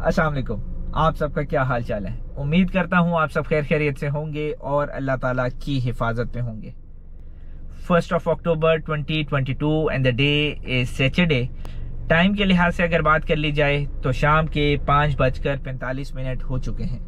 अस्सलाम वालेकुम। आप सबका क्या हाल चाल है? उम्मीद करता हूँ आप सब खैर खैरियत से होंगे और अल्लाह ताला की हिफाजत में होंगे। 1 अक्टूबर 2022 and the day is Saturday. Time के लिहाज से अगर बात कर ली जाए तो शाम के 5:45 हो चुके हैं।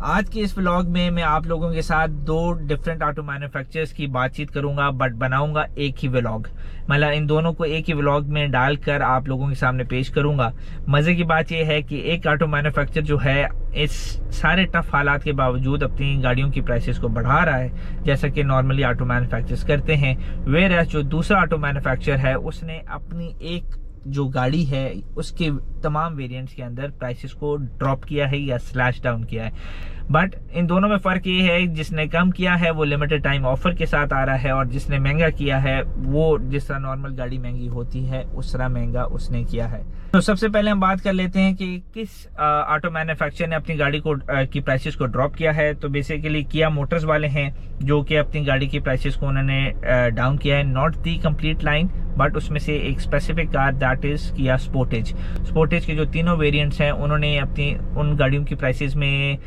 आज के इस व्लॉग में मैं आप लोगों के साथ दो डिफरेंट ऑटो मैन्युफैक्चरर्स की बातचीत करूंगा, बट बनाऊंगा एक ही व्लॉग। मतलब इन दोनों को एक ही व्लॉग में डालकर आप लोगों के सामने पेश करूंगा। मज़े की बात यह है कि एक ऑटो मैन्युफैक्चर जो है इस सारे टफ हालात के बावजूद अपनी गाड़ियों की प्राइसेस को बढ़ा रहा है, जैसा कि नॉर्मली ऑटो मैन्युफैक्चरर्स करते हैं। वेयरएज़ जो दूसरा ऑटो मैन्युफैक्चर है उसने अपनी एक जो गाड़ी है उसके तमाम वेरिएंट्स के अंदर प्राइसेस को ड्रॉप किया है या स्लैश डाउन किया है। बट इन दोनों में फ़र्क ये है, जिसने कम किया है वो लिमिटेड टाइम ऑफर के साथ आ रहा है, और जिसने महंगा किया है वो जिस तरह नॉर्मल गाड़ी महंगी होती है उस तरह महंगा उसने किया है। तो सबसे पहले हम बात कर लेते हैं कि किस ऑटो मैन्युफैक्चर ने अपनी गाड़ी को की प्राइसेस को ड्रॉप किया है। तो बेसिकली किया मोटर्स वाले हैं जो कि अपनी गाड़ी की प्राइसेस को उन्होंने डाउन किया है। Not the complete line, but उसमें से एक स्पेसिफिक कार दैट इज किया स्पोर्टेज के जो तीनों वेरिएंट्स हैं उन्होंने अपनी उन गाड़ियों की प्राइसेस में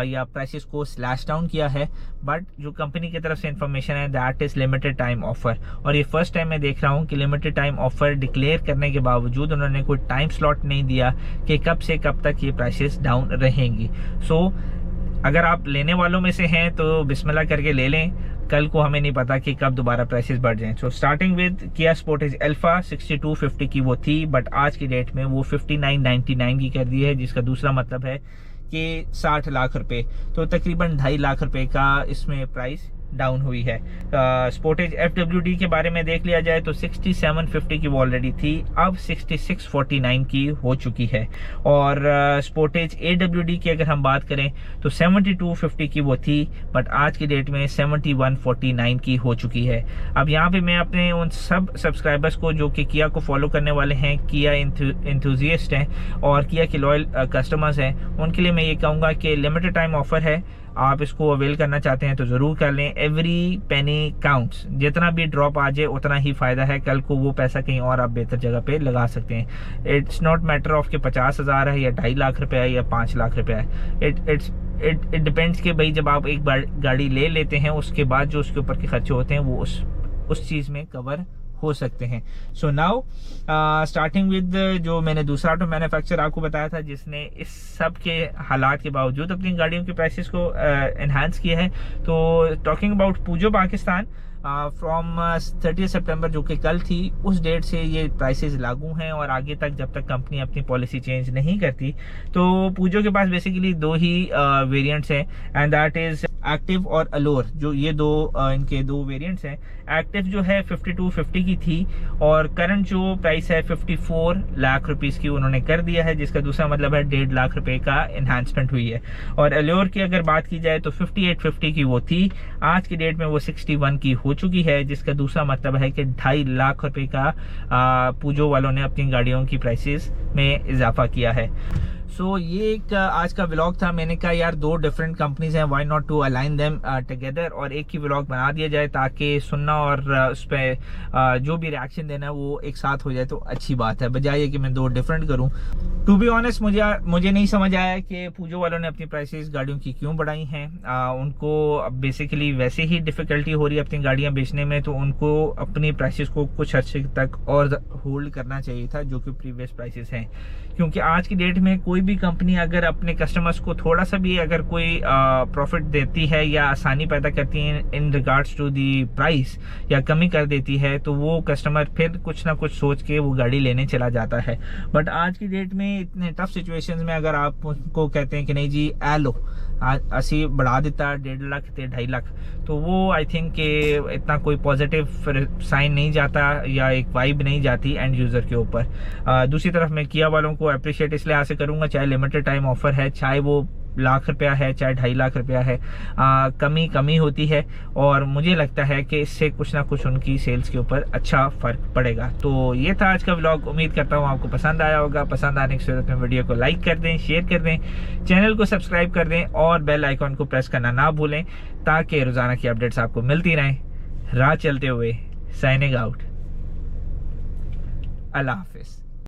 या प्राइसेस को स्लैश डाउन किया है। बट जो कंपनी की तरफ से इंफॉर्मेशन है that is limited time offer, और ये फर्स्ट टाइम मैं देख रहा हूँ कि लिमिटेड टाइम ऑफर डिक्लेयर करने के बावजूद उन्होंने कोई टाइम स्लॉट नहीं दिया कि कब से कब तक ये प्राइसेस डाउन रहेंगी। सो अगर आप लेने वालों में से हैं तो बिस्मिल्लाह करके ले लें, कल को हमें नहीं पता कि कब दोबारा प्राइसेस बढ़ जाएं। सो स्टार्टिंग विद किया स्पोर्टेज अल्फा 6250 की वो थी, बट आज की डेट में वो 5999 की कर दी है, जिसका दूसरा मतलब है कि 60 लाख रुपए, तो तकरीबन 2.5 लाख रुपए का इसमें प्राइस डाउन हुई है। स्पोर्टेज FWD के बारे में देख लिया जाए तो 6750 की वो ऑलरेडी थी, अब 6649 की हो चुकी है। और स्पोर्टेज AWD की अगर हम बात करें तो 7250 की वो थी, बट आज की डेट में 7149 की हो चुकी है। अब यहाँ पे मैं अपने उन सब सब्सक्राइबर्स को जो कि किया को फॉलो करने वाले हैं, किया इंथुजियस्ट हैं और किया के लॉयल कस्टमर्स हैं, उनके लिए मैं ये कहूँगा कि लिमिटेड टाइम ऑफर है, आप इसको अवेल करना चाहते हैं तो ज़रूर कर लें। एवरी पेनी काउंट्स, जितना भी ड्रॉप आ जाए उतना ही फ़ायदा है। कल को वो पैसा कहीं और आप बेहतर जगह पे लगा सकते हैं। इट्स नॉट मैटर ऑफ कि 50,000 है या 2.5 लाख रुपया है या 5 लाख रुपया है। इट डिपेंड्स कि भाई जब आप एक गाड़ी ले लेते हैं उसके बाद जो उसके ऊपर के खर्चे होते हैं वो उस चीज़ में कवर हो सकते हैं। सो नाउ स्टार्टिंग विद जो मैंने दूसरा ऑटो मैन्युफैक्चर आपको बताया था जिसने इस सब के हालात के बावजूद अपनी गाड़ियों के प्राइसेस को एनहांस किया है, तो टॉकिंग अबाउट पूजो पाकिस्तान फ्रॉम 30 सितंबर जो कि कल थी, उस डेट से ये प्राइसेस लागू हैं और आगे तक जब तक कंपनी अपनी पॉलिसी चेंज नहीं करती। तो पूजो के पास बेसिकली दो ही वेरिएंट्स हैं, एंड दैट इज एक्टिव और अलोर। जो ये इनके दो वेरिएंट्स हैं। एक्टिव जो है 5250 की थी और करंट जो प्राइस है 54 लाख रुपीस की उन्होंने कर दिया है, जिसका दूसरा मतलब है 1.5 लाख रुपए का एनहांसमेंट हुई है। और अलोर की अगर बात की जाए तो 5850 की वो थी, आज की डेट में वो 61 की हो चुकी है, जिसका दूसरा मतलब है कि 2.5 लाख रुपए का पूजो वालों ने अपनी गाड़ियों की प्राइसेस में इजाफा किया है। सो ये एक आज का व्लॉग था। मैंने कहा यार दो डिफरेंट कंपनीज हैं, why not to align them together, और एक ही व्लॉग बना दिया जाए ताकि सुनना और उस पर जो भी रिएक्शन देना है वो एक साथ हो जाए तो अच्छी बात है, बजाय कि मैं दो डिफरेंट करूं। टू बी ऑनेस्ट मुझे नहीं समझ आया कि पूजो वालों ने अपनी प्राइसेस गाड़ियों की क्यों बढ़ाई हैं। उनको बेसिकली वैसे ही डिफिकल्टी हो रही है अपनी गाड़ियां बेचने में, तो उनको अपनी प्राइसेस को कुछ अर्से तक और होल्ड करना चाहिए था जो कि प्रीवियस प्राइसेस हैं। क्योंकि आज की डेट में कोई भी कंपनी अगर अपने कस्टमर्स को थोड़ा सा भी अगर कोई प्रॉफिट देती है या आसानी पैदा करती है in regards to the price या कमी कर देती है, तो वो कस्टमर फिर कुछ ना कुछ सोच के वो गाड़ी लेने चला जाता है। बट आज की डेट में इतने टफ सिचुएशंस में अगर आप उनको कहते हैं कि नहीं जी ए लो असी बढ़ा देता 1.5 लाख ते 2.5 लाख, तो वो आई थिंक कि इतना कोई पॉजिटिव साइन नहीं जाता या एक वाइब नहीं जाती एंड यूज़र के ऊपर। दूसरी तरफ मैं किया वालों को अप्रिशिएट इसलिए ऐसे करूँगा, चाहे लिमिटेड टाइम ऑफर है, चाहे वो लाख रुपया है, चाहे 2.5 लाख रुपया है, कमी होती है और मुझे लगता है कि इससे कुछ ना कुछ उनकी सेल्स के ऊपर अच्छा फ़र्क पड़ेगा। तो ये था आज का व्लॉग। उम्मीद करता हूँ आपको पसंद आया होगा। पसंद आने की सूरत में वीडियो को लाइक कर दें, शेयर कर दें, चैनल को सब्सक्राइब कर दें और बेल आइकॉन को प्रेस करना ना भूलें ताकि रोज़ाना की अपडेट्स आपको मिलती रहें। राह चलते हुए साइनिंग आउट। अल्लाह हाफिज़।